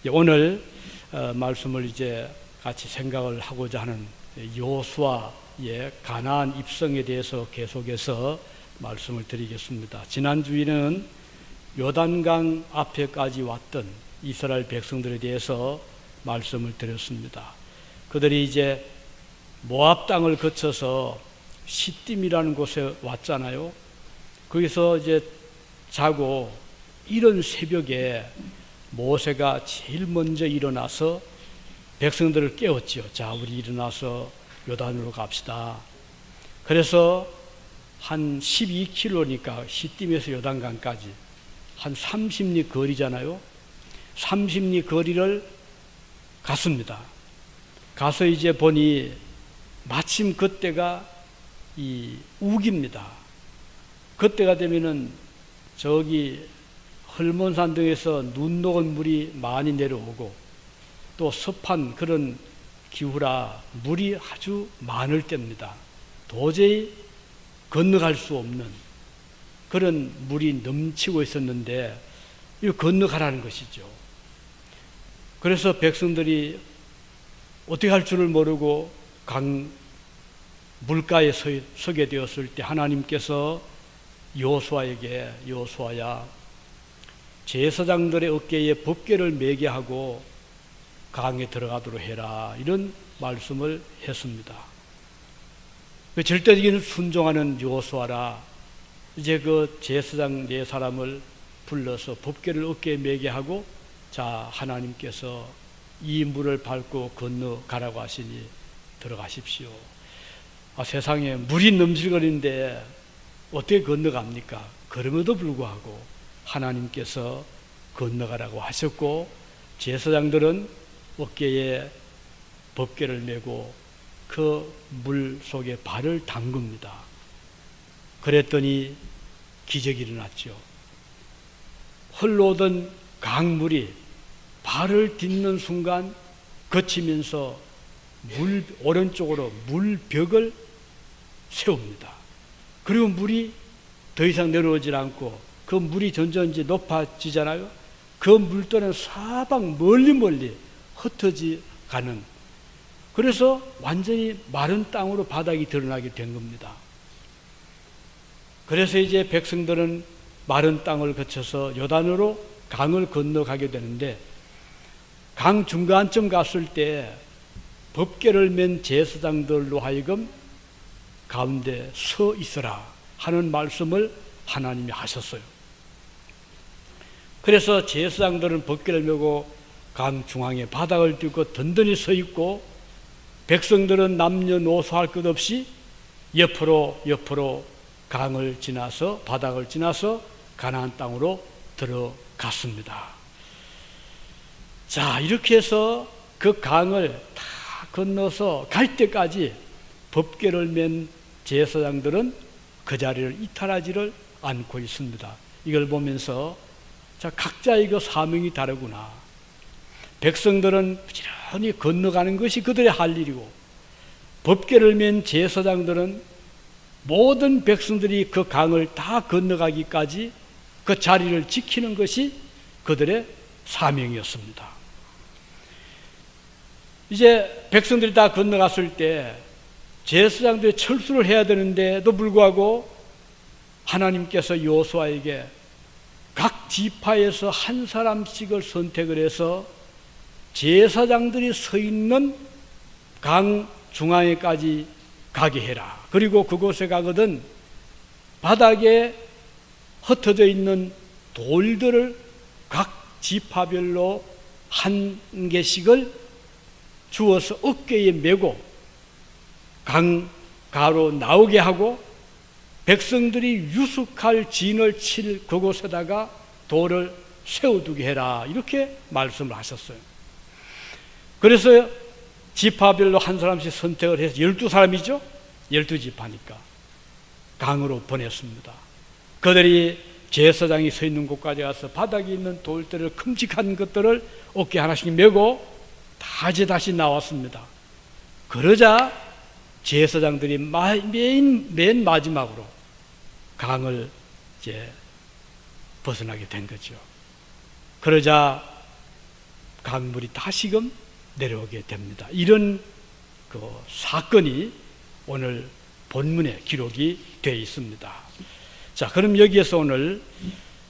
오늘 말씀을 이제 같이 생각을 하고자 하는 여호수아의 가나안 입성에 대해서 계속해서 말씀을 드리겠습니다. 지난 주에는 요단강 앞에까지 왔던 이스라엘 백성들에 대해서 말씀을 드렸습니다. 그들이 이제 모압 땅을 거쳐서 시딤이라는 곳에 왔잖아요. 거기서 이제 자고 이른 새벽에 모세가 제일 먼저 일어나서 백성들을 깨웠죠. 자, 우리 일어나서 요단으로 갑시다. 그래서 한 12km니까 시딤에서 요단강까지 한 30리 거리잖아요. 30리 거리를 갔습니다. 가서 이제 보니 마침 그때가 이 우기입니다. 그때가 되면은 저기 헐몬산 등에서 눈 녹은 물이 많이 내려오고 또 습한 그런 기후라 물이 아주 많을 때입니다. 도저히 건너갈 수 없는 그런 물이 넘치고 있었는데 이거 건너가라는 것이죠. 그래서 백성들이 어떻게 할 줄을 모르고 강 물가에 서게 되었을 때 하나님께서 여호수아에게 여호수아야 제사장들의 어깨에 법궤를 매게 하고 강에 들어가도록 해라 이런 말씀을 했습니다. 그 절대적인 순종하는 여호수아라 이제 그 제사장 네 사람을 불러서 법궤를 어깨에 매게 하고 자 하나님께서 이 물을 밟고 건너가라고 하시니 들어가십시오. 세상에 물이 넘실거리는데 어떻게 건너갑니까? 그럼에도 불구하고 하나님께서 건너가라고 하셨고 제사장들은 어깨에 법궤를 메고 그 물 속에 발을 담급니다. 그랬더니 기적이 일어났죠. 흘러오던 강물이 발을 딛는 순간 거치면서 물 오른쪽으로 물벽을 세웁니다. 그리고 물이 더 이상 내려오질 않고 그 물이 점점 이제 높아지잖아요. 그 물들은 사방 멀리 흩어지 가는 그래서 완전히 마른 땅으로 바닥이 드러나게 된 겁니다. 그래서 이제 백성들은 마른 땅을 거쳐서 요단으로 강을 건너가게 되는데 강 중간쯤 갔을 때 법궤를 맨 제사장들로 하여금 가운데 서 있어라 하는 말씀을 하나님이 하셨어요. 그래서 제사장들은 법궤를 메고 강 중앙에 바닥을 뚫고 든든히 서 있고 백성들은 남녀노소 할 것 없이 옆으로 강을 지나서 바닥을 지나서 가나안 땅으로 들어갔습니다. 자, 이렇게 해서 그 강을 다 건너서 갈 때까지 법궤를 맨 제사장들은 그 자리를 이탈하지를 않고 있습니다. 이걸 보면서 자, 각자의 그 사명이 다르구나. 백성들은 부지런히 건너가는 것이 그들의 할 일이고 법궤를 맨 제사장들은 모든 백성들이 그 강을 다 건너가기까지 그 자리를 지키는 것이 그들의 사명이었습니다. 이제 백성들이 다 건너갔을 때 제사장들이 철수를 해야 되는데도 불구하고 하나님께서 여호수아에게 각 지파에서 한 사람씩을 선택을 해서 제사장들이 서 있는 강 중앙에까지 가게 해라. 그리고 그곳에 가거든 바닥에 흩어져 있는 돌들을 각 지파별로 한 개씩을 주어서 어깨에 메고 강가로 나오게 하고 백성들이 유숙할 진을 칠 그곳에다가 돌을 세워두게 해라 이렇게 말씀을 하셨어요. 그래서 지파별로 한 사람씩 선택을 해서 12사람이죠 12지파니까 강으로 보냈습니다. 그들이 제사장이 서 있는 곳까지 가서 바닥에 있는 돌들을 큼직한 것들을 어깨 하나씩 메고 다시 나왔습니다. 그러자 제사장들이 맨 마지막으로 강을 이제 벗어나게 된 거죠. 그러자 강물이 다시금 내려오게 됩니다. 이런 그 사건이 오늘 본문에 기록이 되어 있습니다. 자, 그럼 여기에서 오늘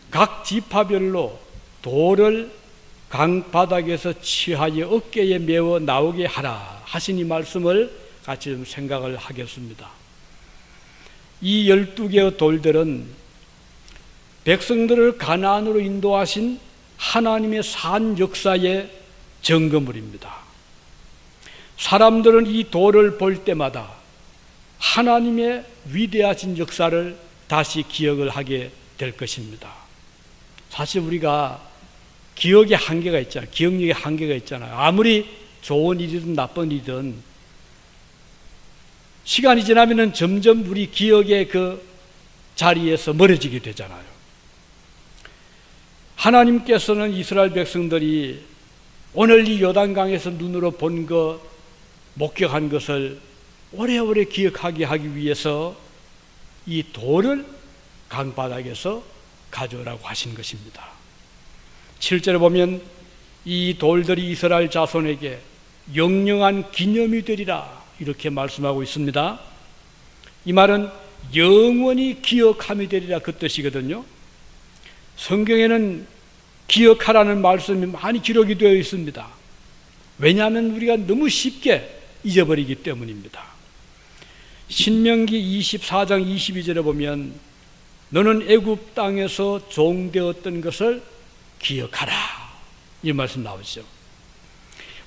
각 지파별로 돌을 강 바닥에서 취하여 어깨에 메워 나오게 하라 하신 이 말씀을 같이 좀 생각을 하겠습니다. 이 12개의 돌들은 백성들을 가나안으로 인도하신 하나님의 산 역사의 증거물입니다. 사람들은 이 돌을 볼 때마다 하나님의 위대하신 역사를 다시 기억을 하게 될 것입니다. 사실 우리가 기억의 한계가 있잖아요. 기억력의 한계가 있잖아요. 아무리 좋은 일이든 나쁜 일이든 시간이 지나면 점점 우리 기억의 그 자리에서 멀어지게 되잖아요. 하나님께서는 이스라엘 백성들이 오늘 이 요단강에서 눈으로 본 것, 목격한 것을 오래오래 기억하게 하기 위해서 이 돌을 강바닥에서 가져오라고 하신 것입니다. 7절에 보면 이 돌들이 이스라엘 자손에게 영영한 기념이 되리라 이렇게 말씀하고 있습니다. 이 말은 영원히 기억함이 되리라 그 뜻이거든요. 성경에는 기억하라는 말씀이 많이 기록이 되어 있습니다. 왜냐하면 우리가 너무 쉽게 잊어버리기 때문입니다. 신명기 24장 22절에 보면 너는 애굽 땅에서 종되었던 것을 기억하라 이 말씀 나오죠.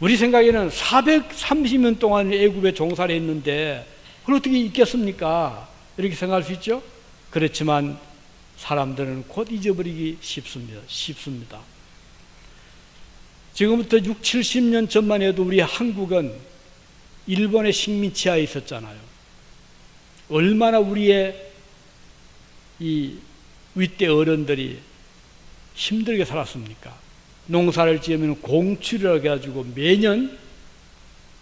우리 생각에는 430년 동안 애굽에 종살이 했는데 그걸 어떻게 잊겠습니까? 이렇게 생각할 수 있죠. 그렇지만 사람들은 곧 잊어버리기 쉽습니다. 지금부터 6, 70년 전만 해도 우리 한국은 일본의 식민 지하에 있었잖아요. 얼마나 우리의 이 윗대 어른들이 힘들게 살았습니까? 농사를 지으면 공출이라고 해가지고 매년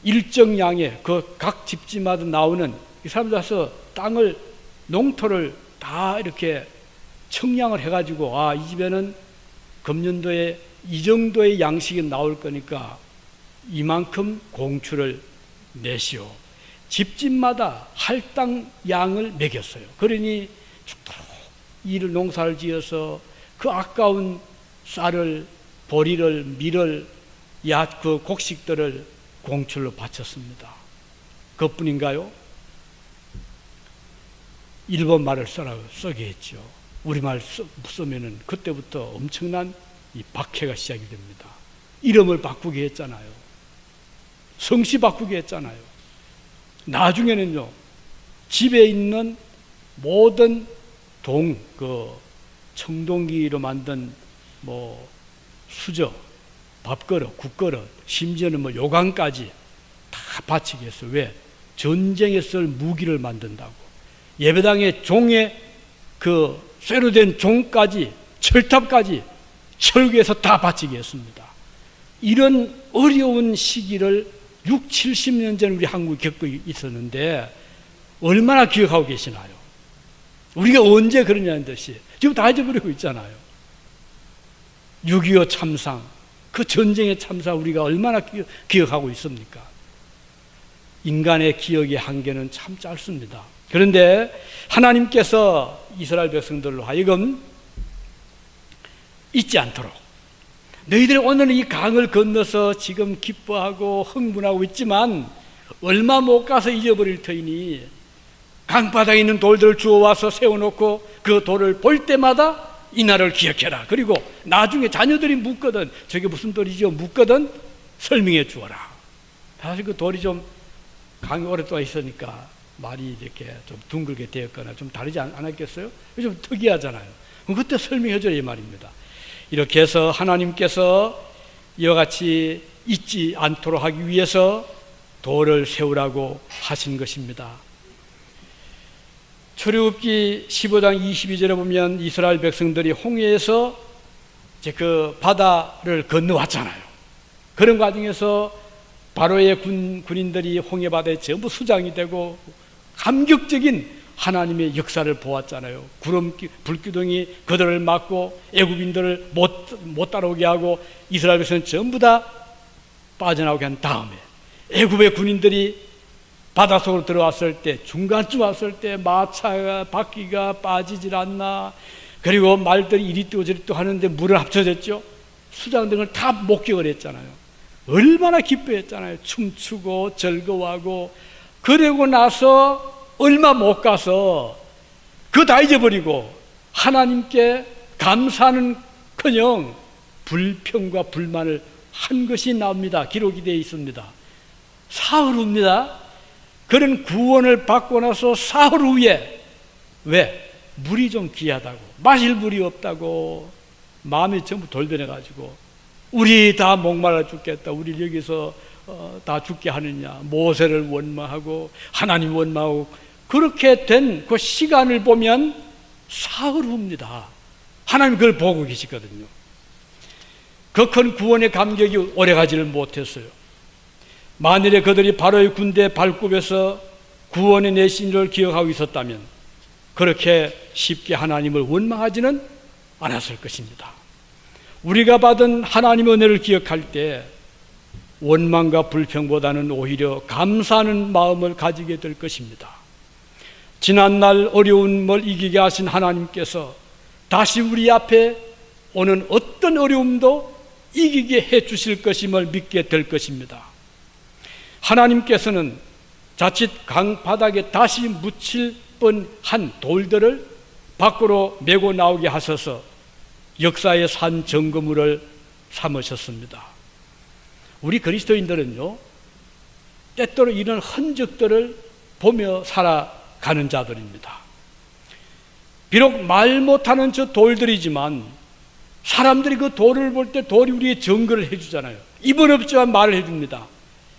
일정량의 그 각 집집마다 나오는 이 사람들 와서 땅을 농토를 다 이렇게 청량을 해가지고 이 집에는 금년도에 이 정도의 양식이 나올 거니까 이만큼 공출을 내시오. 집집마다 할당 양을 매겼어요. 그러니 죽도록 이를 농사를 지어서 그 아까운 쌀을, 보리를, 밀을, 그 곡식들을 공출로 바쳤습니다. 그것뿐인가요? 일본 말을 쓰게 했죠. 우리말 쓰면은 그때부터 엄청난 이 박해가 시작이 됩니다. 이름을 바꾸게 했잖아요. 성씨 바꾸게 했잖아요. 나중에는요, 집에 있는 모든 청동기로 만든 수저, 밥그릇, 국그릇, 심지어는 요강까지 다 바치게 했어요. 왜? 전쟁에 쓸 무기를 만든다고. 예배당에 종에 쇠로 된 종까지, 철탑까지 철거해서 다 바치게 했습니다. 이런 어려운 시기를 6, 70년 전 우리 한국이 겪고 있었는데 얼마나 기억하고 계시나요? 우리가 언제 그러냐는 듯이 지금 다 잊어버리고 있잖아요. 6.25 참상, 그 전쟁의 참사 우리가 얼마나 기억하고 있습니까? 인간의 기억의 한계는 참 짧습니다. 그런데 하나님께서 이스라엘 백성들로 하여금 잊지 않도록, 너희들이 오늘 이 강을 건너서 지금 기뻐하고 흥분하고 있지만 얼마 못 가서 잊어버릴 터이니 강바닥에 있는 돌들을 주워와서 세워놓고 그 돌을 볼 때마다 이날을 기억해라. 그리고 나중에 자녀들이 묻거든, 저게 무슨 돌이죠? 묻거든 설명해 주어라. 사실 그 돌이 좀 강이 오랫동안 있으니까 말이 이렇게 좀 둥글게 되었거나 좀 다르지 않았겠어요? 좀 특이하잖아요. 그때 설명해 줘야 이 말입니다. 이렇게 해서 하나님께서 이와 같이 잊지 않도록 하기 위해서 돌을 세우라고 하신 것입니다. 출애굽기 15장 22절에 보면 이스라엘 백성들이 홍해에서 이제 그 바다를 건너왔잖아요. 그런 과정에서 바로의 군인들이 홍해 바다에 전부 수장이 되고 감격적인 하나님의 역사를 보았잖아요. 불기둥이 그들을 막고 애굽인들을 못 따라오게 하고 이스라엘 백성은 전부 다 빠져나오게 한 다음에 애굽의 군인들이 바닷속으로 들어왔을 때, 중간쯤 왔을 때 마차가 바퀴가 빠지질 않나, 그리고 말들이 이리 뛰고 저리 뛰고 하는데 물을 합쳐졌죠. 수장 등을 다 목격을 했잖아요. 얼마나 기뻐했잖아요. 춤추고 즐거워하고. 그러고 나서 얼마 못 가서 그거 다 잊어버리고 하나님께 감사하는커녕 불평과 불만을 한 것이 나옵니다. 기록이 되어 있습니다. 사흘 후입니다. 그런 구원을 받고 나서 사흘 후에, 왜? 물이 좀 귀하다고, 마실 물이 없다고 마음이 전부 돌변해가지고 우리 다 목말라 죽겠다, 우리 여기서 다 죽게 하느냐, 모세를 원망하고 하나님 원망하고 그렇게 된 그 시간을 보면 사흘 후입니다. 하나님 그걸 보고 계시거든요. 그 큰 구원의 감격이 오래가지를 못했어요. 만일에 그들이 바로의 군대 발굽에서 구원의 내신을 기억하고 있었다면 그렇게 쉽게 하나님을 원망하지는 않았을 것입니다. 우리가 받은 하나님의 은혜를 기억할 때 원망과 불평보다는 오히려 감사하는 마음을 가지게 될 것입니다. 지난날 어려움을 이기게 하신 하나님께서 다시 우리 앞에 오는 어떤 어려움도 이기게 해 주실 것임을 믿게 될 것입니다. 하나님께서는 자칫 강바닥에 다시 묻힐 뻔한 돌들을 밖으로 메고 나오게 하셔서 역사의 산 증거물을 삼으셨습니다. 우리 그리스도인들은요, 때때로 이런 흔적들을 보며 살아가는 자들입니다. 비록 말 못하는 저 돌들이지만 사람들이 그 돌을 볼 때 돌이 우리의 증거를 해주잖아요. 입은 없지만 말을 해줍니다.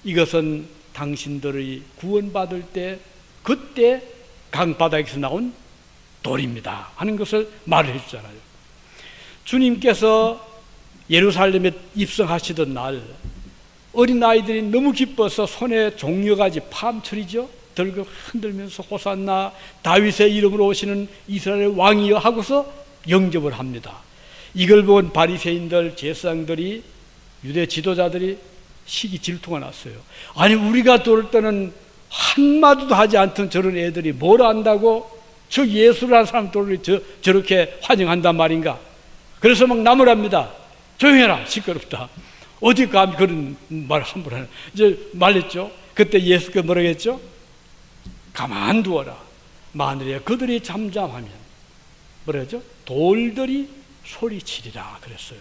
이것은 당신들이 구원받을 때 그때 강바닥에서 나온 돌입니다 하는 것을 말을 해주잖아요. 주님께서 예루살렘에 입성하시던 날 어린아이들이 너무 기뻐서 손에 종려가지, 팜철이죠, 들고 흔들면서 호산나 다윗의 이름으로 오시는 이스라엘 왕이여 하고서 영접을 합니다. 이걸 본 바리새인들, 제사장들이, 유대 지도자들이 시기 질투가 났어요. 아니 우리가 돌 때는 한마디도 하지 않던 저런 애들이 뭘 안다고 저 예수라는 사람 돌을 저렇게 환영한단 말인가. 그래서 막 나무랍니다. 조용해라, 시끄럽다. 어디 감히 그런 말 함부로 하는. 이제 말했죠. 그때 예수께서 뭐라고 했죠? 가만두어라. 만일에 그들이 잠잠하면 뭐라 했죠? 돌들이 소리치리라 그랬어요.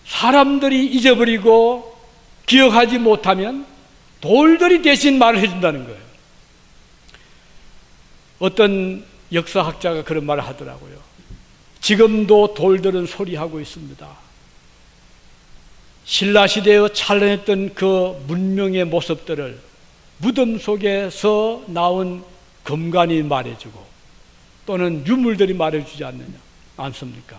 사람들이 잊어버리고 기억하지 못하면 돌들이 대신 말을 해준다는 거예요. 어떤 역사학자가 그런 말을 하더라고요. 지금도 돌들은 소리하고 있습니다. 신라시대에 찬란했던 그 문명의 모습들을 무덤 속에서 나온 금관이 말해주고 또는 유물들이 말해주지 않습니까?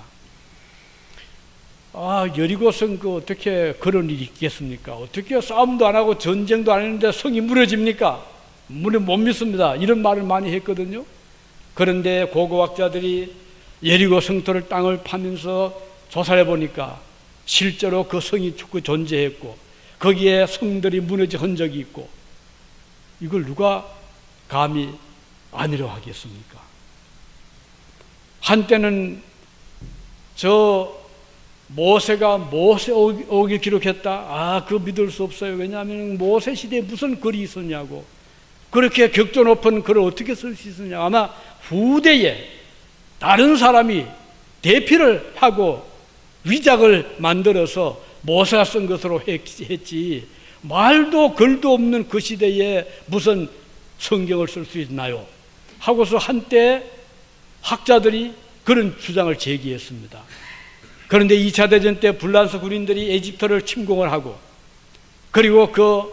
여리고성 어떻게 그런 일이 있겠습니까? 어떻게 싸움도 안 하고 전쟁도 안 했는데 성이 무너집니까? 못 믿습니다. 이런 말을 많이 했거든요. 그런데 고고학자들이 여리고 성토를 땅을 파면서 조사해 보니까 실제로 그 성이 존재했고 거기에 성들이 무너진 흔적이 있고, 이걸 누가 감히 아니려 하겠습니까? 한때는 저 모세가 모세오기 기록했다. 그거 믿을 수 없어요. 왜냐하면 모세 시대에 무슨 글이 있었냐고. 그렇게 격조 높은 글을 어떻게 쓸 수 있었냐. 아마 후대에 다른 사람이 대피를 하고 위작을 만들어서 모세가 쓴 것으로 했지, 말도 글도 없는 그 시대에 무슨 성경을 쓸 수 있나요? 하고서 한때 학자들이 그런 주장을 제기했습니다. 그런데 2차 대전 때 불란서 군인들이 에집트를 침공을 하고, 그리고 그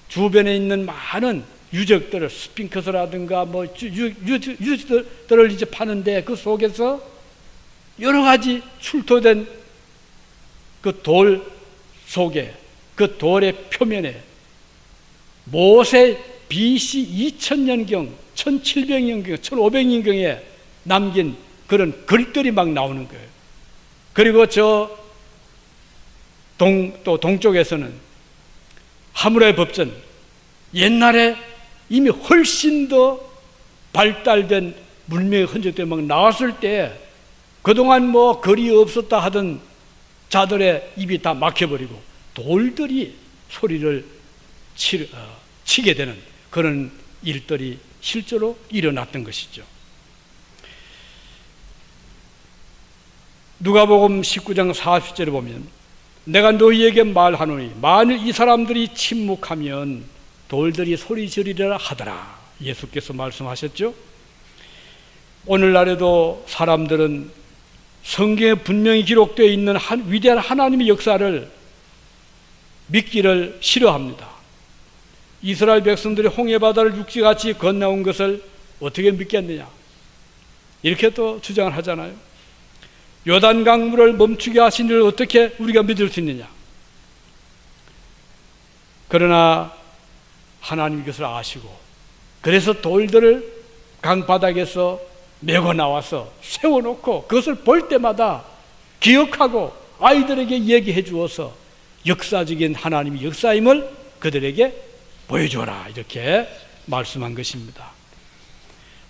주변에 있는 많은 유적들을, 스핑크스라든가 유적들을 이제 파는데, 그 속에서 여러 가지 출토된 그 돌 속에, 그 돌의 표면에 모세 BC 2000년경, 1700년경, 1500년경에 남긴 그런 글들이 막 나오는 거예요. 그리고 또 동쪽에서는 하무라비 법전, 옛날에 이미 훨씬 더 발달된 문명의 흔적들이 막 나왔을 때 그동안 뭐 글이 없었다 하던 자들의 입이 다 막혀버리고 돌들이 소리를 치게 되는 그런 일들이 실제로 일어났던 것이죠. 누가복음 19장 40절에 보면 내가 너희에게 말하노니 만일 이 사람들이 침묵하면 돌들이 소리 지르리라 하더라. 예수께서 말씀하셨죠. 오늘날에도 사람들은 성경에 분명히 기록되어 있는 위대한 하나님의 역사를 믿기를 싫어합니다. 이스라엘 백성들이 홍해바다를 육지같이 건너온 것을 어떻게 믿겠느냐, 이렇게 또 주장을 하잖아요. 요단 강물을 멈추게 하신 일을 어떻게 우리가 믿을 수 있느냐. 그러나 하나님이 그것을 아시고 그래서 돌들을 강바닥에서 메고 나와서 세워놓고 그것을 볼 때마다 기억하고 아이들에게 얘기해 주어서 역사적인 하나님의 역사임을 그들에게 보여주어라, 이렇게 말씀한 것입니다.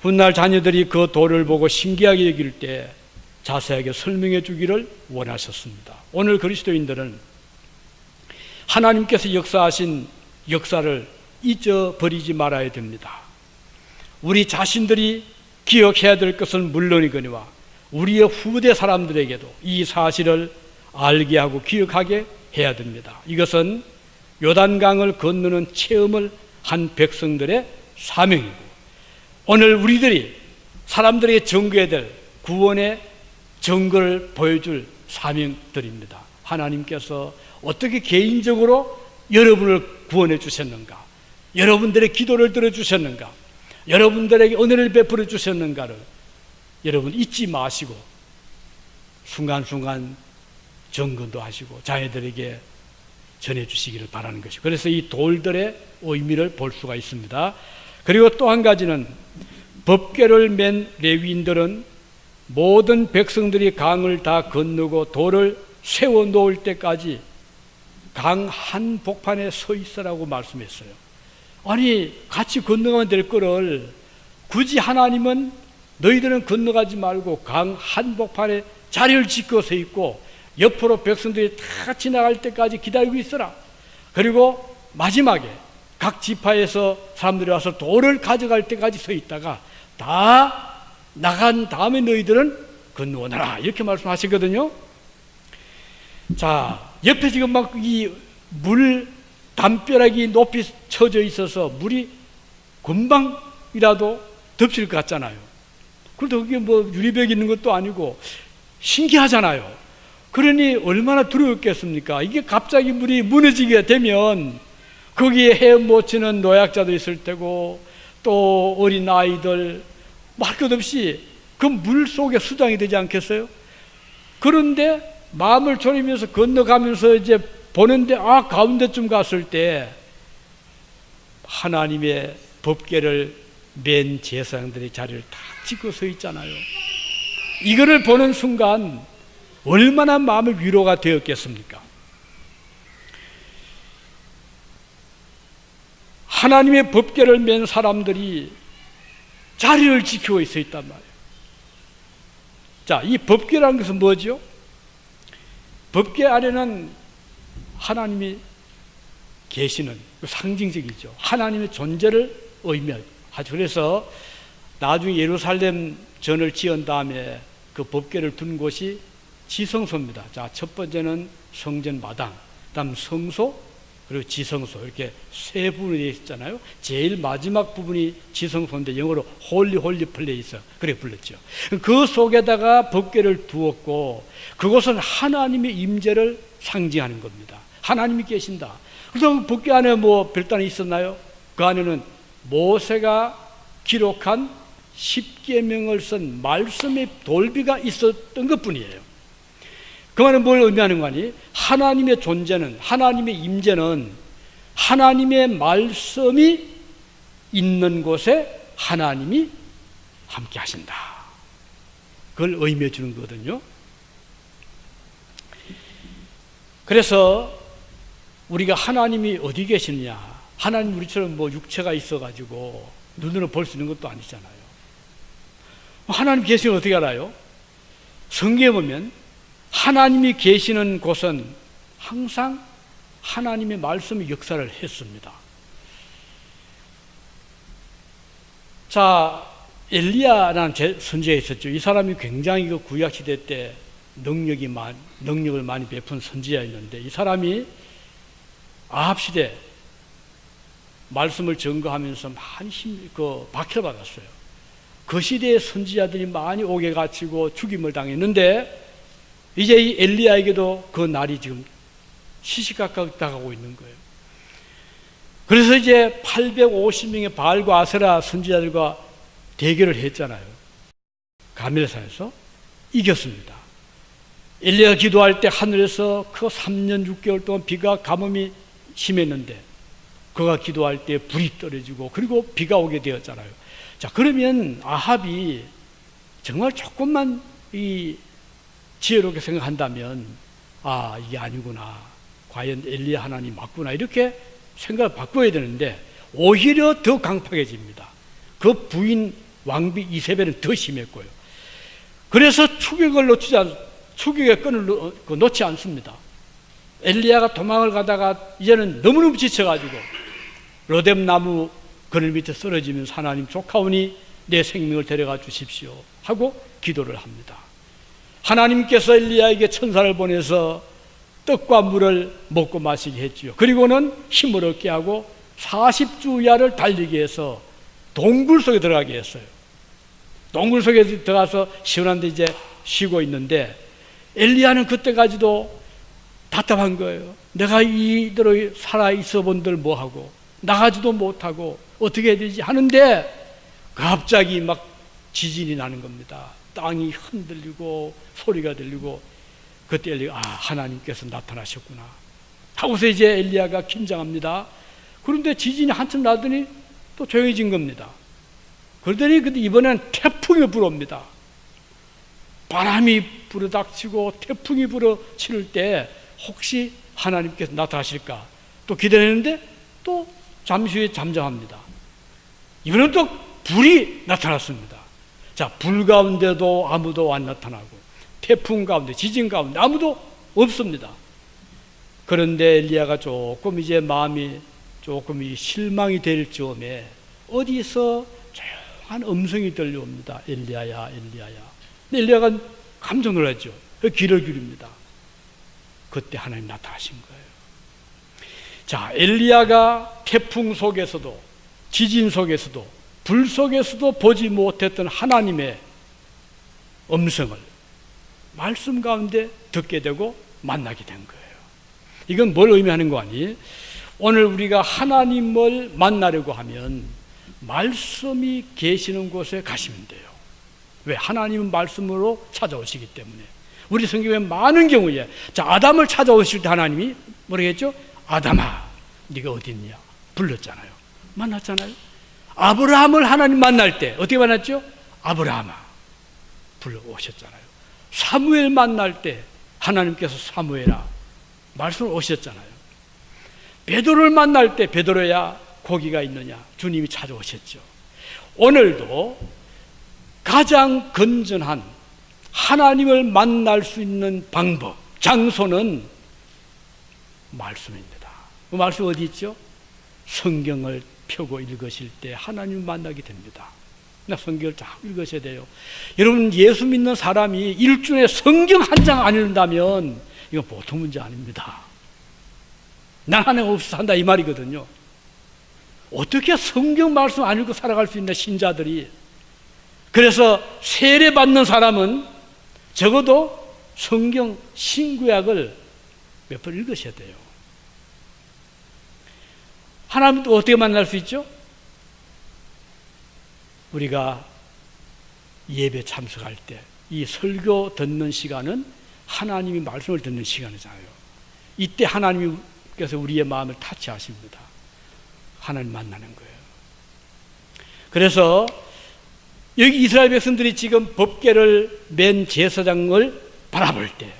훗날 자녀들이 그 돌을 보고 신기하게 여길 때 자세하게 설명해 주기를 원하셨습니다. 오늘 그리스도인들은 하나님께서 역사하신 역사를 잊어버리지 말아야 됩니다. 우리 자신들이 기억해야 될 것은 물론이거니와 우리의 후대 사람들에게도 이 사실을 알게 하고 기억하게 해야 됩니다. 이것은 요단강을 건너는 체험을 한 백성들의 사명이고 오늘 우리들이 사람들에게 전거해야 될 구원의 증거를 보여줄 사명들입니다. 하나님께서 어떻게 개인적으로 여러분을 구원해 주셨는가, 여러분들의 기도를 들어주셨는가, 여러분들에게 은혜를 베풀어 주셨는가를 여러분 잊지 마시고 순간순간 점검도 하시고 자녀들에게 전해주시기를 바라는 것이고, 그래서 이 돌들의 의미를 볼 수가 있습니다. 그리고 또 한 가지는 법궤를 맨 레위인들은 모든 백성들이 강을 다 건너고 돌을 세워 놓을 때까지 강 한복판에 서 있으라고 말씀했어요. 아니, 같이 건너가면 될 거를 굳이 하나님은 너희들은 건너가지 말고 강 한복판에 자리를 지켜 서 있고 옆으로 백성들이 다 지나갈 때까지 기다리고 있어라. 그리고 마지막에 각 지파에서 사람들이 와서 돌을 가져갈 때까지 서 있다가 다 나간 다음에 너희들은 건너오너라, 이렇게 말씀하시거든요. 자, 옆에 지금 막 이 물 담벼락이 높이 쳐져 있어서 물이 금방이라도 덮칠 것 같잖아요. 그런데 그게 뭐 유리벽이 있는 것도 아니고 신기하잖아요. 그러니 얼마나 두려웠겠습니까? 이게 갑자기 물이 무너지게 되면 거기에 헤엄 치는 노약자도 있을 테고 또 어린 아이들 말 것 없이 그 물 속에 수장이 되지 않겠어요? 그런데 마음을 졸이면서 건너가면서 이제 보는데 가운데쯤 갔을 때 하나님의 법궤를 맨 제사장들의 자리를 다 찍고 서 있잖아요. 이거를 보는 순간 얼마나 마음의 위로가 되었겠습니까? 하나님의 법궤를 맨 사람들이 자리를 지키고 있어 있단 말이에요. 자, 이 법궤라는 것은 뭐죠? 법궤 안에는 하나님이 계시는 상징적이죠. 하나님의 존재를 의미하죠. 그래서 나중에 예루살렘 전을 지은 다음에 그 법궤를 둔 곳이 지성소입니다. 자, 첫 번째는 성전 마당, 그다음 성소, 그리고 지성소, 이렇게 세 부분이 되어 있잖아요. 제일 마지막 부분이 지성소인데 영어로 홀리 플레이스, 그렇게 불렀죠. 그 속에다가 법궤를 두었고 그곳은 하나님의 임재를 상징하는 겁니다. 하나님이 계신다. 그래서 법궤 안에 뭐 별단이 있었나요? 그 안에는 모세가 기록한 10계명을 쓴 말씀의 돌비가 있었던 것뿐이에요. 그 말은 뭘 의미하는 거니? 하나님의 존재는, 하나님의 임재는 하나님의 말씀이 있는 곳에 하나님이 함께 하신다. 그걸 의미해 주는 거거든요. 그래서 우리가 하나님이 어디 계시느냐, 하나님 우리처럼 뭐 육체가 있어가지고 눈으로 볼 수 있는 것도 아니잖아요. 하나님 계시는 걸 어떻게 알아요? 성경에 보면 하나님이 계시는 곳은 항상 하나님의 말씀이 역사를 했습니다. 자, 엘리야라는 선지자가 있었죠. 이 사람이 굉장히 그 구약시대 때 능력을 많이 베푼 선지자였는데, 이 사람이 아합시대 말씀을 증거하면서 많이 박해받았어요. 그 시대의 선지자들이 많이 옥에 갇히고 죽임을 당했는데, 이제 이 엘리야에게도 그 날이 지금 시시각각 다가오고 있는 거예요. 그래서 이제 850명의 바알과 아세라 선지자들과 대결을 했잖아요. 가멜산에서 이겼습니다. 엘리야가 기도할 때 하늘에서 그 3년 6개월 동안 비가 가뭄이 심했는데, 그가 기도할 때 불이 떨어지고 그리고 비가 오게 되었잖아요. 자, 그러면 아합이 정말 조금만 이 지혜롭게 생각한다면, 아, 이게 아니구나, 과연 엘리야 하나님 맞구나, 이렇게 생각을 바꿔야 되는데 오히려 더 강팍해집니다. 그 부인 왕비 이세벨은 더 심했고요. 그래서 추격의 끈을 놓지 않습니다. 엘리야가 도망을 가다가 이제는 너무너무 지쳐가지고 로뎀 나무 그늘 밑에 쓰러지면서 하나님 조카오니 내 생명을 데려가 주십시오 하고 기도를 합니다. 하나님께서 엘리야에게 천사를 보내서 떡과 물을 먹고 마시게 했지요. 그리고는 힘을 얻게 하고 40주야를 달리게 해서 동굴 속에 들어가게 했어요. 동굴 속에 들어가서 시원한 데 이제 쉬고 있는데, 엘리야는 그때까지도 답답한 거예요. 내가 이대로 살아 있어 본들 뭐하고, 나가지도 못하고 어떻게 해야 되지 하는데, 갑자기 막 지진이 나는 겁니다. 땅이 흔들리고 소리가 들리고, 그때 엘리야가 하나님께서 나타나셨구나 하고서 이제 엘리야가 긴장합니다. 그런데 지진이 한참 나더니 또 조용해진 겁니다. 그러더니 이번엔 태풍이 불어옵니다. 바람이 불어닥치고 태풍이 불어칠 때 혹시 하나님께서 나타나실까 또 기다렸는데 또 잠시 후에 잠잠합니다. 이번엔 또 불이 나타났습니다. 자, 불 가운데도 아무도 안 나타나고 태풍 가운데, 지진 가운데 아무도 없습니다. 그런데 엘리야가 조금 이제 마음이 조금 실망이 될 즈음에 어디서 조용한 음성이 들려옵니다. 엘리야야, 엘리야야. 근데 엘리야가 깜짝 놀랐죠. 귀를 기울입니다. 그때 하나님 나타나신 거예요. 자, 엘리야가 태풍 속에서도, 지진 속에서도, 불 속에서도 보지 못했던 하나님의 음성을 말씀 가운데 듣게 되고 만나게 된 거예요. 이건 뭘 의미하는 거 아니? 오늘 우리가 하나님을 만나려고 하면 말씀이 계시는 곳에 가시면 돼요. 왜? 하나님은 말씀으로 찾아오시기 때문에. 우리 성경에 많은 경우에, 자, 아담을 찾아오실 때 하나님이 뭐라고 했죠? 아담아, 네가 어디 있냐? 불렀잖아요. 만났잖아요. 아브라함을 하나님 만날 때 어떻게 만났죠? 아브라함아, 불러오셨잖아요. 사무엘 만날 때 하나님께서 사무엘아, 말씀을 오셨잖아요. 베드로를 만날 때 베드로야, 고기가 있느냐? 주님이 찾아오셨죠. 오늘도 가장 건전한 하나님을 만날 수 있는 방법, 장소는 말씀입니다. 그 말씀 어디 있죠? 성경을 펴고 읽으실 때 하나님을 만나게 됩니다. 성경을 잘 읽으셔야 돼요. 여러분, 예수 믿는 사람이 일주일에 성경 한 장 안 읽는다면 이건 보통 문제 아닙니다. 난 하나님 없이 산다 이 말이거든요. 어떻게 성경 말씀 안 읽고 살아갈 수 있나, 신자들이. 그래서 세례받는 사람은 적어도 성경 신구약을 몇 번 읽으셔야 돼요. 하나님 또 어떻게 만날 수 있죠? 우리가 예배 참석할 때 이 설교 듣는 시간은 하나님이 말씀을 듣는 시간이잖아요. 이때 하나님께서 우리의 마음을 타치하십니다. 하나님 만나는 거예요. 그래서 여기 이스라엘 백성들이 지금 법궤를 맨 제사장을 바라볼 때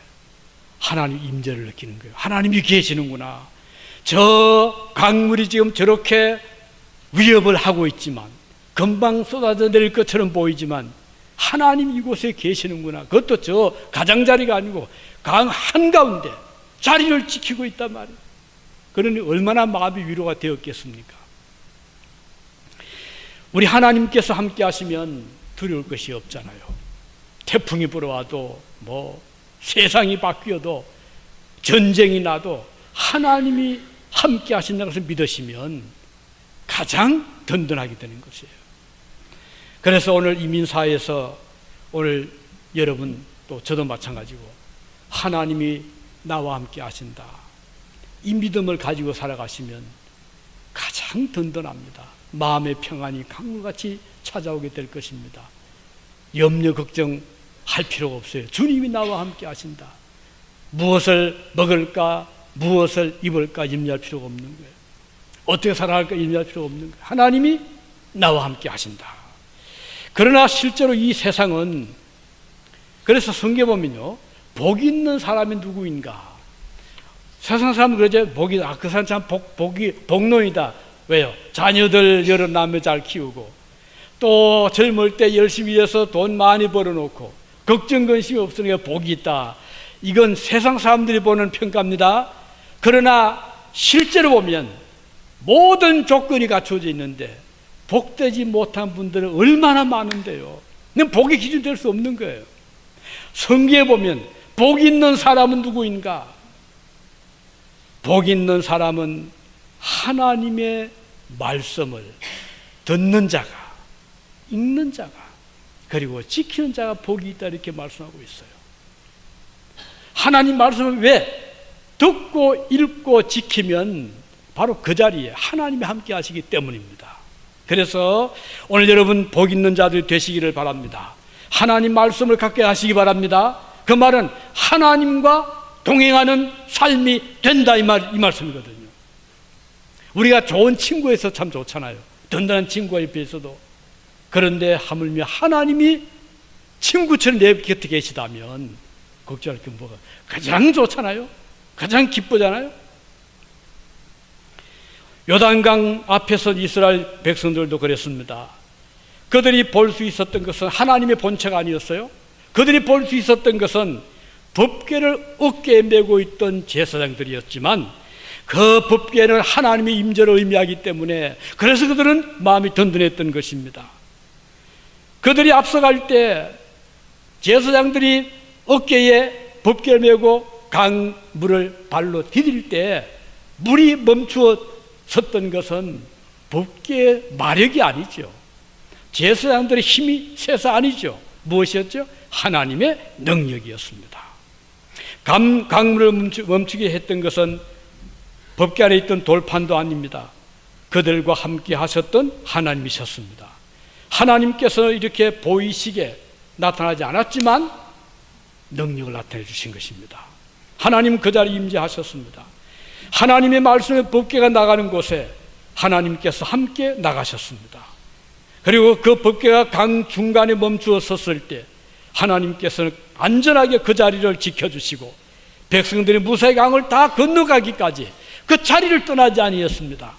하나님 임재를 느끼는 거예요. 하나님이 계시는구나. 저 강물이 지금 저렇게 위협을 하고 있지만, 금방 쏟아져 내릴 것처럼 보이지만 하나님 이곳에 계시는구나. 그것도 저 가장자리가 아니고 강 한가운데 자리를 지키고 있단 말이에요. 그러니 얼마나 마음이 위로가 되었겠습니까? 우리 하나님께서 함께 하시면 두려울 것이 없잖아요. 태풍이 불어와도 세상이 바뀌어도 전쟁이 나도 하나님이 함께 하신다는 것을 믿으시면 가장 든든하게 되는 것이에요. 그래서 오늘 이민사에서 오늘 여러분 또 저도 마찬가지고 하나님이 나와 함께 하신다. 이 믿음을 가지고 살아가시면 가장 든든합니다. 마음의 평안이 강물같이 찾아오게 될 것입니다. 염려 걱정할 필요가 없어요. 주님이 나와 함께 하신다. 무엇을 먹을까, 무엇을 입을까 염려할 필요가 없는 거예요. 어떻게 살아갈까 염려할 필요가 없는 거예요. 하나님이 나와 함께 하신다. 그러나 실제로 이 세상은, 그래서 성경에 보면요, 복 있는 사람이 누구인가? 세상 사람은 그러죠. 그 사람 참 복노이다. 왜요? 자녀들 여러 남매 잘 키우고, 또 젊을 때 열심히 일해서 돈 많이 벌어놓고 걱정 근심이 없으니까 복이 있다. 이건 세상 사람들이 보는 평가입니다. 그러나 실제로 보면 모든 조건이 갖춰져 있는데 복되지 못한 분들은 얼마나 많은데요. 근데 복의 기준 될 수 없는 거예요. 성경에 보면 복 있는 사람은 누구인가? 복 있는 사람은 하나님의 말씀을 듣는 자가, 읽는 자가, 그리고 지키는 자가 복이 있다, 이렇게 말씀하고 있어요. 하나님 말씀을 왜 듣고 읽고 지키면 바로 그 자리에 하나님이 함께 하시기 때문입니다. 그래서 오늘 여러분 복 있는 자들이 되시기를 바랍니다. 하나님 말씀을 갖게 하시기 바랍니다. 그 말은 하나님과 동행하는 삶이 된다, 이 말씀이거든요. 우리가 좋은 친구에서 참 좋잖아요. 든든한 친구가 옆에 있어도. 그런데 하물며 하나님이 친구처럼 내 곁에 계시다면 걱정할 게 뭐가 가장 좋잖아요. 가장 기쁘잖아요. 요단강 앞에서 이스라엘 백성들도 그랬습니다. 그들이 볼 수 있었던 것은 하나님의 본체가 아니었어요. 그들이 볼 수 있었던 것은 법궤를 어깨에 메고 있던 제사장들이었지만 그 법궤는 하나님의 임재를 의미하기 때문에, 그래서 그들은 마음이 든든했던 것입니다. 그들이 앞서갈 때 제사장들이 어깨에 법궤를 메고 강물을 발로 디딜 때 물이 멈추어 섰던 것은 법궤의 마력이 아니죠. 제사장들의 힘이 세서 아니죠. 무엇이었죠? 하나님의 능력이었습니다. 강물을 멈추게 했던 것은 법궤 안에 있던 돌판도 아닙니다. 그들과 함께 하셨던 하나님이셨습니다. 하나님께서는 이렇게 보이시게 나타나지 않았지만 능력을 나타내 주신 것입니다. 하나님은 그 자리에 임재하셨습니다. 하나님의 말씀의 법궤가 나가는 곳에 하나님께서 함께 나가셨습니다. 그리고 그 법궤가 강 중간에 멈추어 섰을 때 하나님께서는 안전하게 그 자리를 지켜주시고 백성들이 무사히 강을 다 건너가기까지 그 자리를 떠나지 아니었습니다.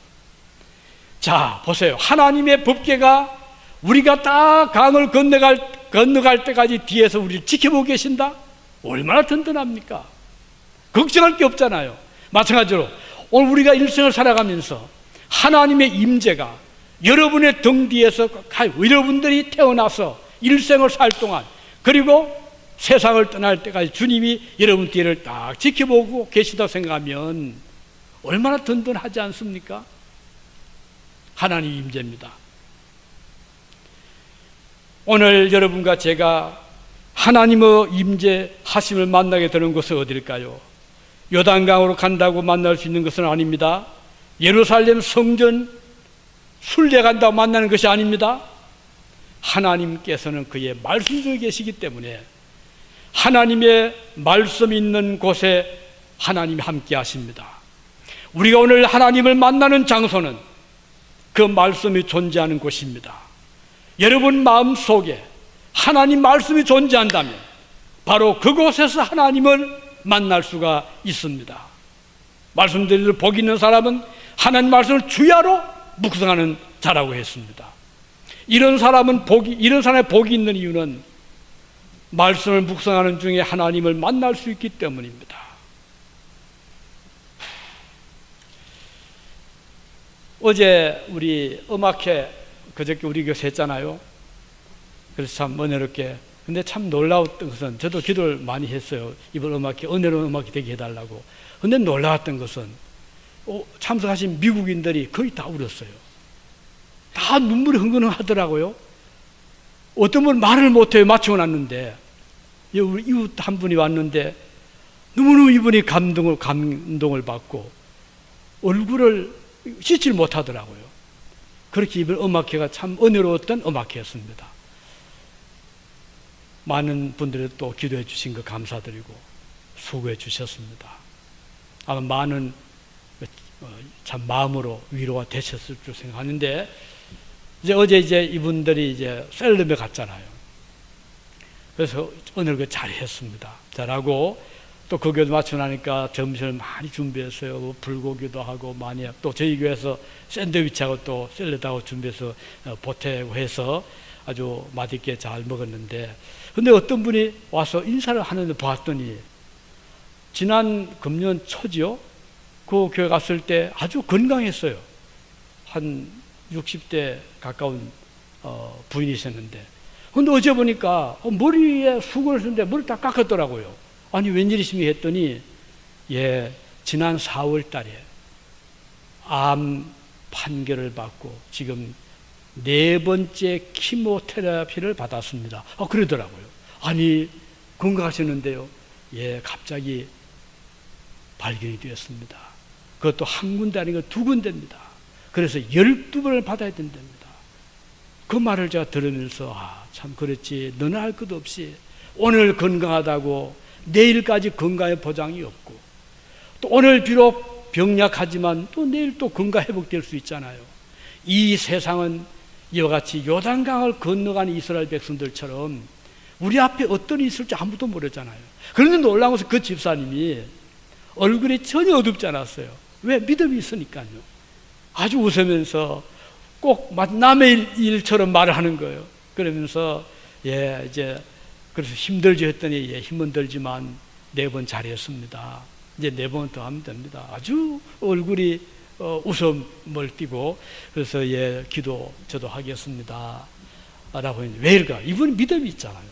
자, 보세요. 하나님의 법궤가 우리가 다 강을 건너갈 때까지 뒤에서 우리를 지켜보고 계신다? 얼마나 든든합니까? 걱정할 게 없잖아요. 마찬가지로 오늘 우리가 일생을 살아가면서 하나님의 임재가 여러분의 등 뒤에서, 여러분들이 태어나서 일생을 살 동안, 그리고 세상을 떠날 때까지 주님이 여러분 뒤를 딱 지켜보고 계시다고 생각하면 얼마나 든든하지 않습니까? 하나님 임재입니다. 오늘 여러분과 제가 하나님의 임재하심을 만나게 되는 곳은 어딜까요? 요단강으로 간다고 만날 수 있는 것은 아닙니다. 예루살렘 성전 순례 간다고 만나는 것이 아닙니다. 하나님께서는 그의 말씀 중에 계시기 때문에 하나님의 말씀이 있는 곳에 하나님이 함께 하십니다. 우리가 오늘 하나님을 만나는 장소는 그 말씀이 존재하는 곳입니다. 여러분 마음 속에 하나님 말씀이 존재한다면 바로 그곳에서 하나님을 만날 수가 있습니다. 말씀드린 대로 복 있는 사람은 하나님 말씀을 주야로 묵상하는 자라고 했습니다. 이런 사람의 복이 있는 이유는 말씀을 묵상하는 중에 하나님을 만날 수 있기 때문입니다. 어제 우리 음악회 그저께 우리 교회 했잖아요. 그래서 참 은혜롭게, 근데 참 놀라웠던 것은, 저도 기도를 많이 했어요. 이번 음악회 은혜로운 음악이 되게 해달라고. 근데 놀라웠던 것은 참석하신 미국인들이 거의 다 울었어요. 다 눈물이 흥건하더라고요. 어떤 분 말을 못해요. 맞춰놨는데 우리 이웃 한 분이 왔는데 너무너무 이분이 감동을 받고 얼굴을 씻질 못하더라고요. 그렇게 이번 음악회가 참 은혜로웠던 음악회였습니다. 많은 분들이 또 기도해 주신 거 감사드리고 수고해 주셨습니다. 아마 많은 참 마음으로 위로가 되셨을 줄 생각하는데, 어제 이분들이 셀럽에 갔잖아요. 그래서 오늘 잘했습니다. 잘하고 또 그 교도 마치고 나니까 점심을 많이 준비했어요. 불고기도 하고 많이, 또 저희 교회에서 샌드위치하고 또 샐러드하고 준비해서 보태고 해서 아주 맛있게 잘 먹었는데, 근데 어떤 분이 와서 인사를 하는데 봤더니 지난 금년 초죠. 그 교회 갔을 때 아주 건강했어요. 한 60대 가까운 부인이셨는데, 근데 어제 보니까 머리에 수건을 쓰는데 머리 다 깎았더라고요. 아니 웬일이십니까 했더니, 지난 4월 달에 암 판결을 받고 지금 4번째 키모테라피를 받았습니다. 그러더라고요. 아니 건강하셨는데요. 갑자기 발견이 되었습니다. 그것도 한 군데 아니고 2군데입니다. 그래서 12번을 받아야 된답니다. 그 말을 제가 들으면서 참 그렇지, 너는 할 것 없이 오늘 건강하다고 내일까지 건강의 보장이 없고, 또 오늘 비록 병약하지만 또 내일 또 건강 회복될 수 있잖아요. 이 세상은 이와 같이 요단강을 건너가는 이스라엘 백성들처럼 우리 앞에 어떤 일이 있을지 아무도 모르잖아요. 그런데 놀라운 것은 그 집사님이 얼굴이 전혀 어둡지 않았어요. 왜? 믿음이 있으니까요. 아주 웃으면서 꼭 남의 일처럼 말을 하는 거예요. 그러면서 그래서 힘들지 했더니 힘은 들지만 4번 잘했습니다. 이제 4번 더 하면 됩니다. 아주 얼굴이 웃음을 띠고, 그래서 기도 저도 하겠습니다 라고 했는데, 왜 이럴까? 이분이 믿음이 있잖아요.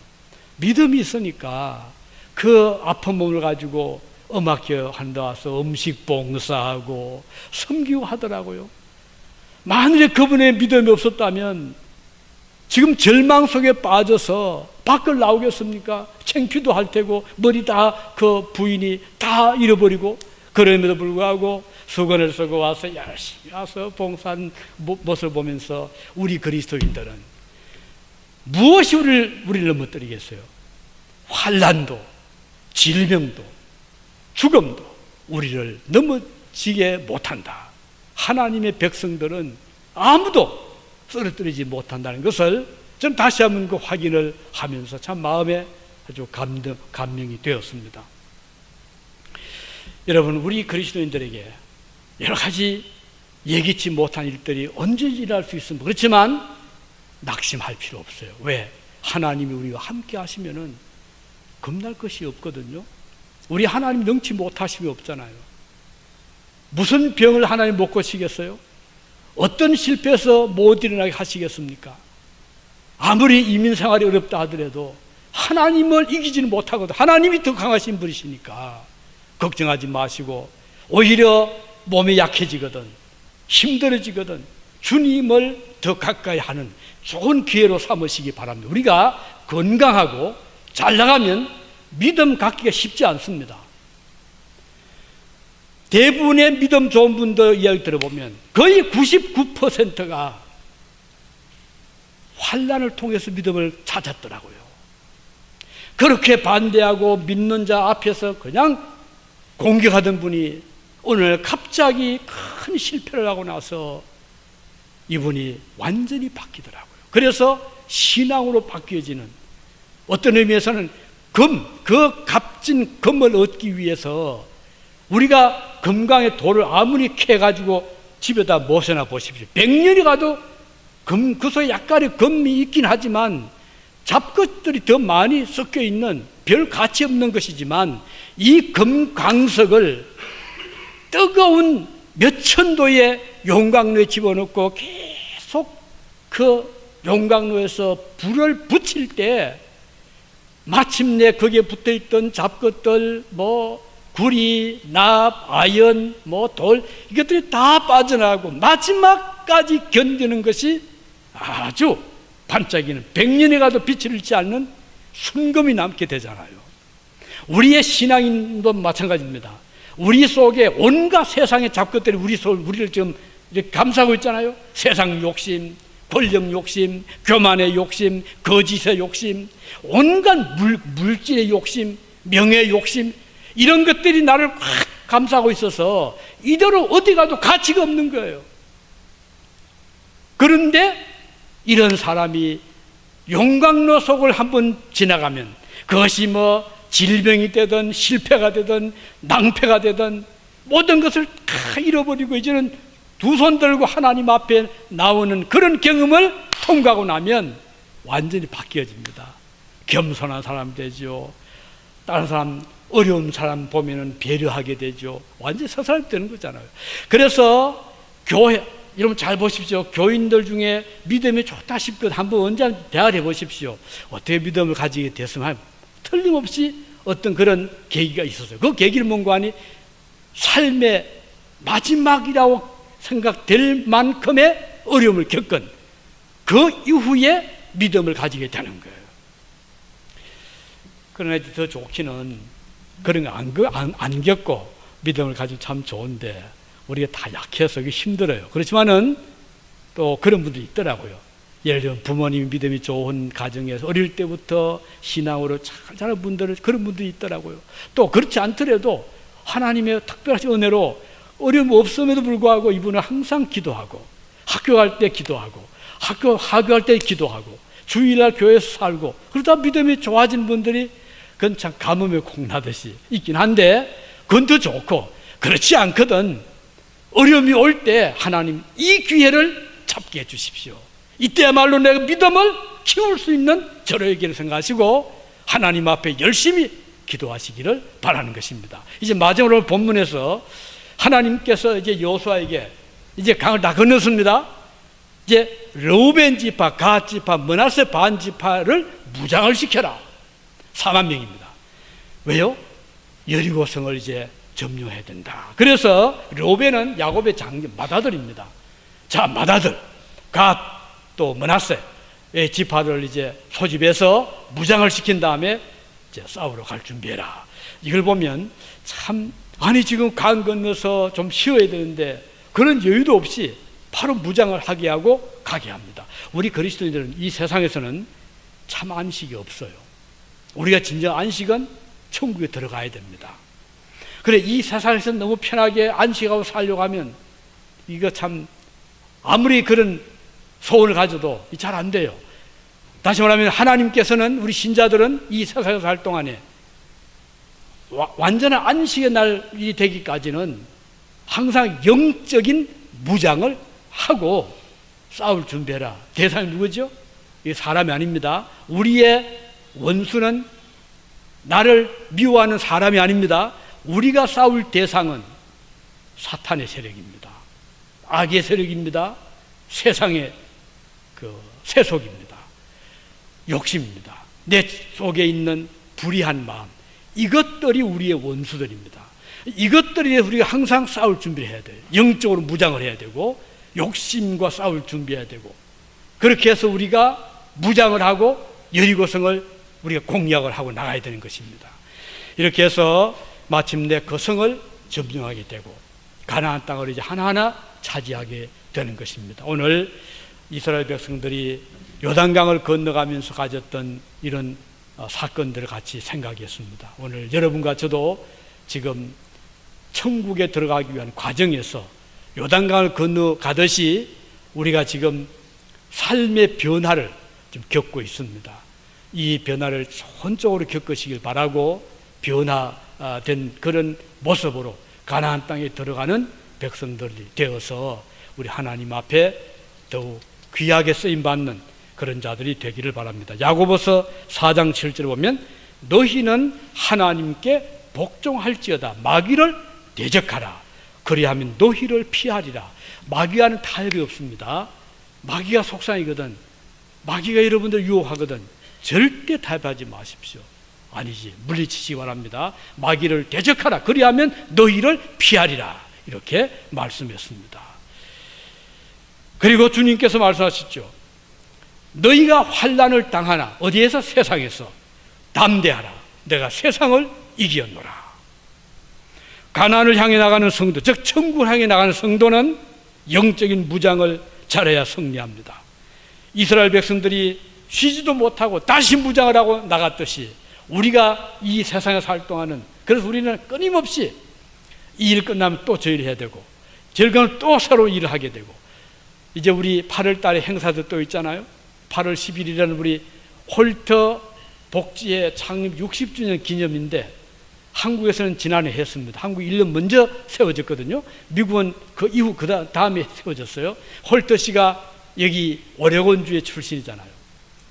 믿음이 있으니까 그 아픈 몸을 가지고 음악회 한데 와서 음식 봉사하고 섬기고 하더라고요. 만일에 그분의 믿음이 없었다면 지금 절망 속에 빠져서 밖을 나오겠습니까? 창피도 할 테고 머리 다 그 부인이 다 잃어버리고, 그럼에도 불구하고 수건을 쓰고 와서 열심히 와서 봉사한 모습을 보면서 우리 그리스도인들은 무엇이 우리를 넘어뜨리겠어요? 환난도, 질병도, 죽음도 우리를 넘어지게 못한다. 하나님의 백성들은 아무도 쓰러뜨리지 못한다는 것을 저는 다시 한번 그 확인을 하면서 참 마음에 아주 감명이 되었습니다. 여러분, 우리 그리스도인들에게 여러 가지 예기치 못한 일들이 언제든지 일어날 수 있습니다. 그렇지만 낙심할 필요 없어요. 왜? 하나님이 우리와 함께 하시면은 겁날 것이 없거든요. 우리 하나님 능치 못하심이 없잖아요. 무슨 병을 하나님 못 고치겠어요? 어떤 실패에서 못 일어나게 하시겠습니까? 아무리 이민 생활이 어렵다 하더라도 하나님을 이기지는 못하거든. 하나님이 더 강하신 분이시니까 걱정하지 마시고, 오히려 몸이 약해지거든, 힘들어지거든 주님을 더 가까이 하는 좋은 기회로 삼으시기 바랍니다. 우리가 건강하고 잘 나가면 믿음 갖기가 쉽지 않습니다. 대부분의 믿음 좋은 분들 이야기 들어보면 거의 99%가 환난을 통해서 믿음을 찾았더라고요. 그렇게 반대하고 믿는 자 앞에서 그냥 공격하던 분이 오늘 갑자기 큰 실패를 하고 나서 이분이 완전히 바뀌더라고요. 그래서 신앙으로 바뀌어지는, 어떤 의미에서는 그 값진 금을 얻기 위해서 우리가 금강의 돌을 아무리 캐가지고 집에다 모셔놔 보십시오. 100년이 가도 그 속에 약간의 금이 있긴 하지만 잡것들이 더 많이 섞여 있는 별 가치 없는 것이지만, 이 금광석을 뜨거운 몇천도의 용광로에 집어넣고 계속 그 용광로에서 불을 붙일 때 마침내 거기에 붙어있던 잡것들, 구리, 납, 아연, 돌, 이것들이 다 빠져나가고 마지막까지 견디는 것이 아주 반짝이는, 100년에 가도 빛을 잃지 않는 순금이 남게 되잖아요. 우리의 신앙인도 마찬가지입니다. 우리 속에 온갖 세상의 잡것들이 우리를 지금 이렇게 감싸고 있잖아요. 세상 욕심, 권력 욕심, 교만의 욕심, 거짓의 욕심, 온갖 물질의 욕심, 명예의 욕심, 이런 것들이 나를 확 감싸고 있어서 이대로 어디 가도 가치가 없는 거예요. 그런데 이런 사람이 용광로 속을 한번 지나가면, 그것이 질병이 되든 실패가 되든 낭패가 되든 모든 것을 다 잃어버리고 이제는 두 손 들고 하나님 앞에 나오는 그런 경험을 통과하고 나면 완전히 바뀌어집니다. 겸손한 사람 되죠. 다른 사람, 어려운 사람 보면은 배려하게 되죠. 완전히 서 사람이 되는 거잖아요. 그래서 교회, 여러분 잘 보십시오. 교인들 중에 믿음이 좋다 싶거든 한번 언제 대화를 해보십시오. 어떻게 믿음을 가지게 됐으면 틀림없이 어떤 그런 계기가 있었어요. 그 계기를 뭔가 하니 삶의 마지막이라고 생각될 만큼의 어려움을 겪은 그 이후에 믿음을 가지게 되는 거예요. 그러나 더 좋기는 그런 거 안 겪고 믿음을 가지면 참 좋은데, 우리가 다 약해서 이게 힘들어요. 그렇지만은 또 그런 분들이 있더라고요. 예를 들면 부모님이 믿음이 좋은 가정에서 어릴 때부터 신앙으로 잘 자란 분들은 그런 분들이 있더라고요. 또 그렇지 않더라도 하나님의 특별하신 은혜로 어려움 없음에도 불구하고 이분은 항상 기도하고, 학교 갈 때 기도하고, 하교할 때 기도하고, 주일날 교회에서 살고, 그러다 믿음이 좋아진 분들이 그건 참 가뭄에 콩나듯이 있긴 한데, 그건 더 좋고, 그렇지 않거든 어려움이 올 때 하나님 이 기회를 잡게 해주십시오. 이때야말로 내가 믿음을 키울 수 있는 절호의 기회를 생각하시고 하나님 앞에 열심히 기도하시기를 바라는 것입니다. 이제 마지막으로 본문에서 하나님께서 이제 여호수아에게 이제 강을 다 건넜습니다. 이제 르우벤 지파, 갓 지파, 므낫세 반 지파를 무장을 시켜라. 4만 명입니다. 왜요? 여리고성을 이제 점령해야 된다. 그래서 르우벤은 야곱의 맏아들입니다. 자, 맏아들 갓 또 므낫세의 지파를 이제 소집해서 무장을 시킨 다음에 이제 싸우러 갈 준비해라. 이걸 보면 참, 아니 지금 강 건너서 좀 쉬어야 되는데 그런 여유도 없이 바로 무장을 하게 하고 가게 합니다. 우리 그리스도인들은 이 세상에서는 참 안식이 없어요. 우리가 진정 안식은 천국에 들어가야 됩니다. 그래, 이 세상에서 너무 편하게 안식하고 살려고 하면 이거 참 아무리 그런 소원을 가져도 잘 안 돼요. 다시 말하면 하나님께서는 우리 신자들은 이 세상에서 살 동안에 완전한 안식의 날이 되기까지는 항상 영적인 무장을 하고 싸울 준비해라. 대상이 누구죠? 이게 사람이 아닙니다. 우리의 원수는 나를 미워하는 사람이 아닙니다. 우리가 싸울 대상은 사탄의 세력입니다. 악의 세력입니다. 세상의 세속입니다. 욕심입니다. 내 속에 있는 불의한 마음, 이것들이 우리의 원수들입니다. 이것들이 우리가 항상 싸울 준비를 해야 돼요. 영적으로 무장을 해야 되고 욕심과 싸울 준비해야 되고, 그렇게 해서 우리가 무장을 하고 여리고성을 우리가 공략을 하고 나가야 되는 것입니다. 이렇게 해서 마침내 그 성을 점령하게 되고 가나안 땅을 이제 하나하나 차지하게 되는 것입니다. 오늘 이스라엘 백성들이 요단강을 건너가면서 가졌던 이런 사건들을 같이 생각했습니다. 오늘 여러분과 저도 지금 천국에 들어가기 위한 과정에서 요단강을 건너가듯이 우리가 지금 삶의 변화를 좀 겪고 있습니다. 이 변화를 좋은 쪽으로 겪으시길 바라고 변화된 그런 모습으로 가나안 땅에 들어가는 백성들이 되어서 우리 하나님 앞에 더욱 귀하게 쓰임받는 그런 자들이 되기를 바랍니다. 야고보서 4장 7절에 보면 너희는 하나님께 복종할지어다 마귀를 대적하라 그리하면 너희를 피하리라. 마귀와는 타협이 없습니다. 마귀가 속상이거든, 마귀가 여러분들 유혹하거든 절대 타협하지 마십시오. 아니지, 물리치시기 바랍니다. 마귀를 대적하라 그리하면 너희를 피하리라 이렇게 말씀했습니다. 그리고 주님께서 말씀하셨죠. 너희가 환난을 당하나 어디에서? 세상에서 담대하라 내가 세상을 이기었노라. 가나안을 향해 나가는 성도, 즉 천국을 향해 나가는 성도는 영적인 무장을 잘해야 승리합니다. 이스라엘 백성들이 쉬지도 못하고 다시 무장을 하고 나갔듯이 우리가 이 세상에 살 동안은, 그래서 우리는 끊임없이 이 일 끝나면 또 저 일을 해야 되고 즐거운 또 새로운 일을 하게 되고, 이제 우리 8월 달에 행사도 또 있잖아요. 8월 10일이라는 우리 홀터 복지회 창립 60주년 기념인데 한국에서는 지난해 했습니다. 한국이 1년 먼저 세워졌거든요. 미국은 그 이후 그 다음에 세워졌어요. 홀터 씨가 여기 오레곤주의 출신이잖아요.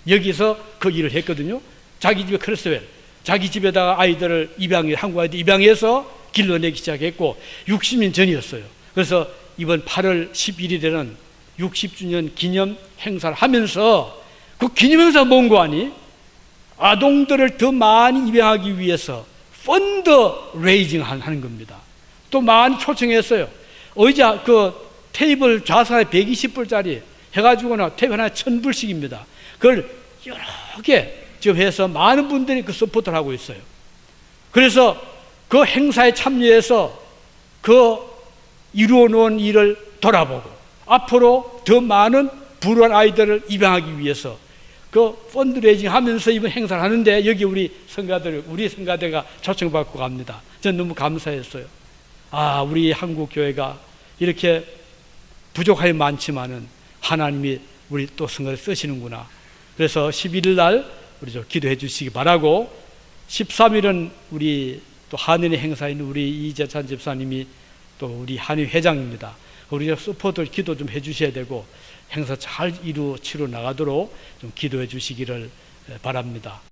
여기서 그 일을 했거든요. 자기 집에 크로스웰, 자기 집에다가 아이들을 한국 아이들 입양해서 길러내기 시작했고 60년 전이었어요. 그래서 이번 8월 11일에는 60주년 기념 행사를 하면서 그 기념 행사 뭔 거 아니? 아동들을 더 많이 입양하기 위해서 펀드 레이징 하는 겁니다. 또 많이 초청했어요. 의자 그 테이블 좌석에 120불짜리 해가지고는 테이블 하나에 1000불씩입니다. 그걸 여러 개 지금 해서 많은 분들이 그 서포트를 하고 있어요. 그래서 그 행사에 참여해서 그 이루어 놓은 일을 돌아보고 앞으로 더 많은 불우한 아이들을 입양하기 위해서 그 펀드레이징 하면서 이번 행사를 하는데 여기 우리 성가대가 초청받고 갑니다. 저는 너무 감사했어요. 우리 한국 교회가 이렇게 부족함이 많지만은 하나님이 우리 또 성가대 쓰시는구나. 그래서 11일 날 우리 좀 기도해 주시기 바라고, 13일은 우리 또 한인의 행사인 우리 이재찬 집사님이 또 우리 한인 회장입니다. 우리 서포터 기도 좀 해주셔야 되고 행사 잘 치러 나가도록 좀 기도해 주시기를 바랍니다.